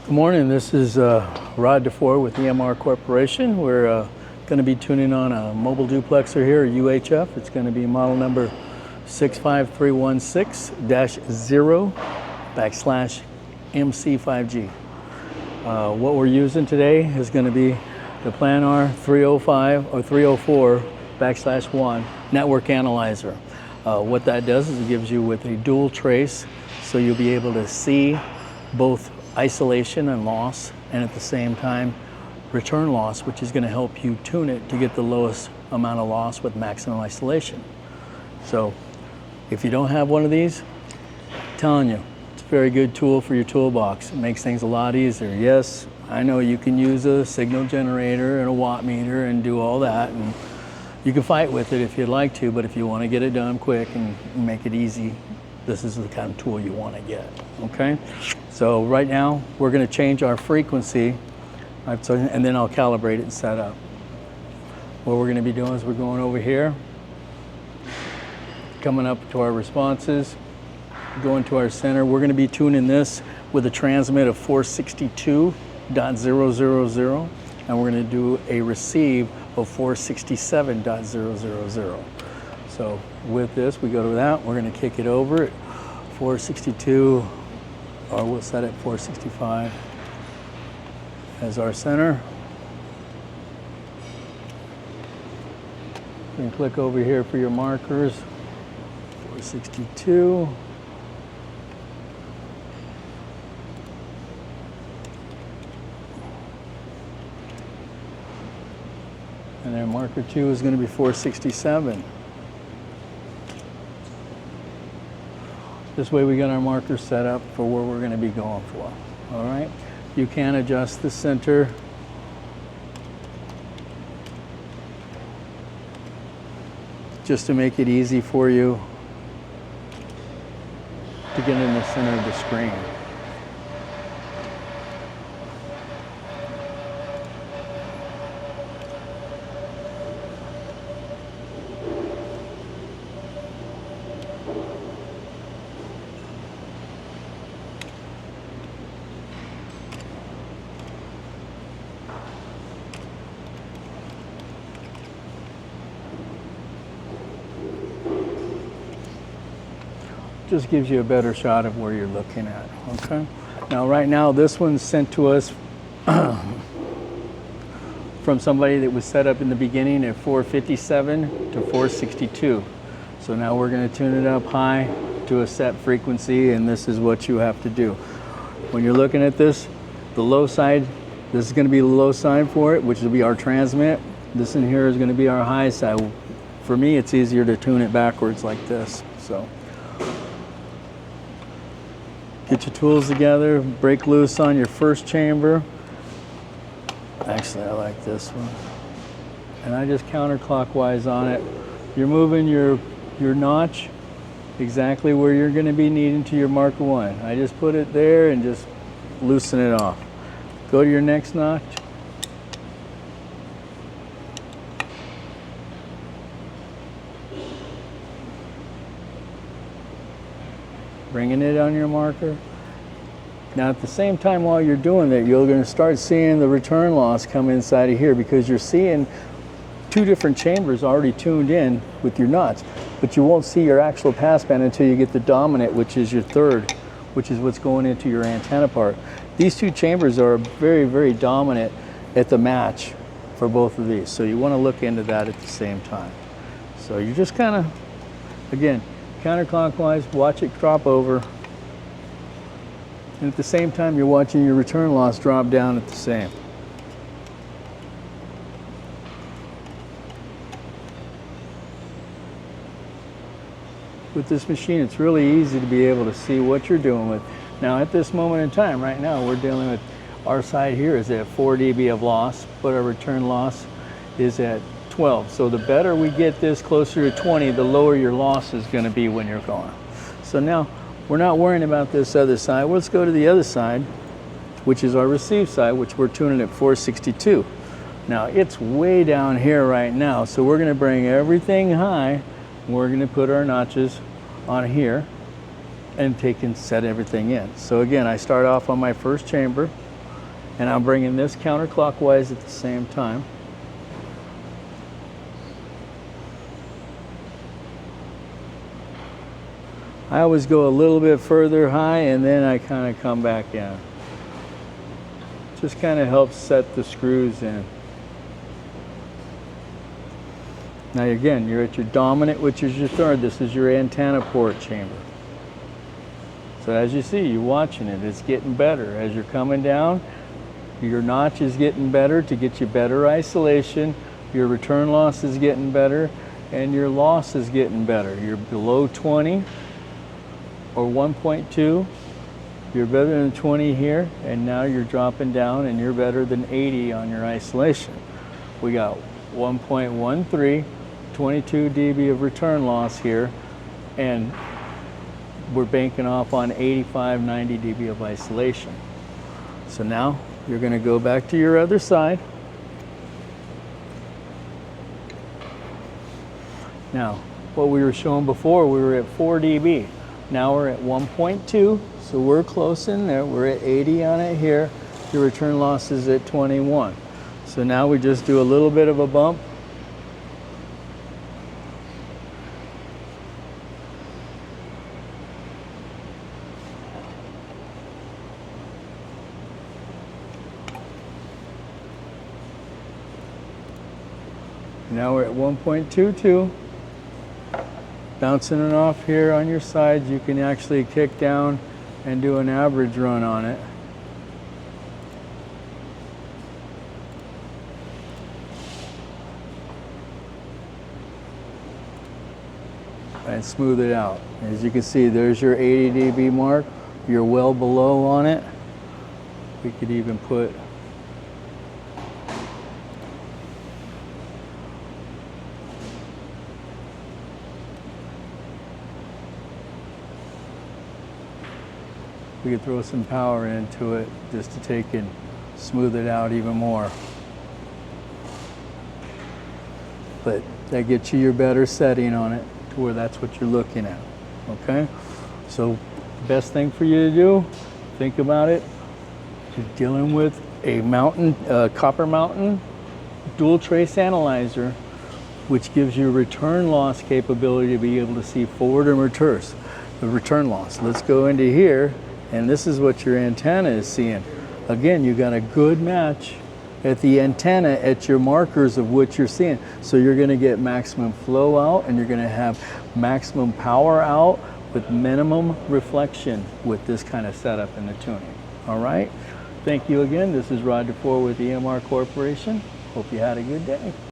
Good morning, this is Rod DeFore with EMR Corporation. We're going to be tuning on a mobile duplexer here, a UHF. It's going to be model number 65316-0/MC5G. What we're using today is going to be the Planar 305 or 304/1 network analyzer. What that does is it gives you with a dual trace, so you'll be able to see both isolation and loss, and at the same time return loss, which is going to help you tune it to get the lowest amount of loss with maximum isolation. So if you don't have one of these, I'm telling you, it's a very good tool for your toolbox. It makes things a lot easier. Yes, I know you can use a signal generator and a watt meter and do all that, and you can fight with it if you'd like to, but if you want to get it done quick and make it easy, this is the kind of tool you want to get, okay? So right now, we're going to change our frequency, and then I'll calibrate it and set up. What we're going to be doing is we're going over here, coming up to our responses, going to our center. We're going to be tuning this with a transmit of 462.000, and we're going to do a receive of 467.000. So with this, we go to that, we're going to kick it over at 462, or we'll set it 465 as our center. You can click over here for your markers, 462. And then marker 2 is going to be 467. This way we got our markers set up for where we're going to be going for. All right. You can adjust the center. Just to make it easy for you to get in the center of the screen. Just gives you a better shot of where you're looking at, okay? Now right now this one's sent to us from somebody that was set up in the beginning at 457 to 462. So now we're going to tune it up high to a set frequency, and this is what you have to do. When you're looking at this, the low side, this is going to be the low side for it, which will be our transmit. This in here is going to be our high side. For me, it's easier to tune it backwards like this, so. Get your tools together, break loose on your first chamber. Actually, I like this one. And I just counterclockwise on it. You're moving your notch exactly where you're going to be needing to your marker 1. I just put it there and just loosen it off. Go to your next notch. Bringing it on your marker. Now at the same time while you're doing that, you're going to start seeing the return loss come inside of here, because you're seeing 2 different chambers already tuned in with your nuts, but you won't see your actual passband until you get the dominant, which is your third, which is what's going into your antenna part. These 2 chambers are very, very dominant at the match for both of these, so you want to look into that at the same time. So you just kind of, again, counterclockwise, watch it drop over, and at the same time you're watching your return loss drop down at the same. With this machine, it's really easy to be able to see what you're doing with. Now at this moment in time, right now, we're dealing with, our side here is at 4 dB of loss, but our return loss is at 12. So the better we get this closer to 20, the lower your loss is going to be when you're going. So now we're not worrying about this other side. Let's go to the other side, which is our receive side, which we're tuning at 462. Now it's way down here right now, so we're going to bring everything high. We're going to put our notches on here and take and set everything in. So again, I start off on my first chamber. And I'm bringing this counterclockwise at the same time. I always go a little bit further high and then I kind of come back in. Just kind of helps set the screws in. Now again, you're at your dominant, which is your third. This is your antenna port chamber. So as you see, you're watching it, it's getting better. As you're coming down, your notch is getting better to get you better isolation. Your return loss is getting better and your loss is getting better. You're below 20 or 1.2. You're better than 20 here, and now you're dropping down and you're better than 80 on your isolation. We got 1.13, 22 dB of return loss here, and we're banking off on 85, 90 dB of isolation. So now you're going to go back to your other side. Now, what we were showing before, we were at 4 dB. Now we're at 1.2, so we're close in there. We're at 80 on it here. Your return loss is at 21. So now we just do a little bit of a bump. Now we're at 1.22. Bouncing it off here on your sides, you can actually kick down and do an average run on it. And smooth it out. As you can see, there's your 80 dB mark. You're well below on it. We could even put we could throw some power into it just to take and smooth it out even more. But that gets you your better setting on it to where that's what you're looking at, okay? So the best thing for you to do, think about it, you're dealing with a copper mountain dual trace analyzer, which gives you return loss capability to be able to see forward and reverse the return loss. Let's go into here. And this is what your antenna is seeing. Again, you got a good match at the antenna at your markers of what you're seeing. So you're gonna get maximum flow out and you're gonna have maximum power out with minimum reflection with this kind of setup in the tuning. All right? Thank you again. This is Rod DeFore with EMR Corporation. Hope you had a good day.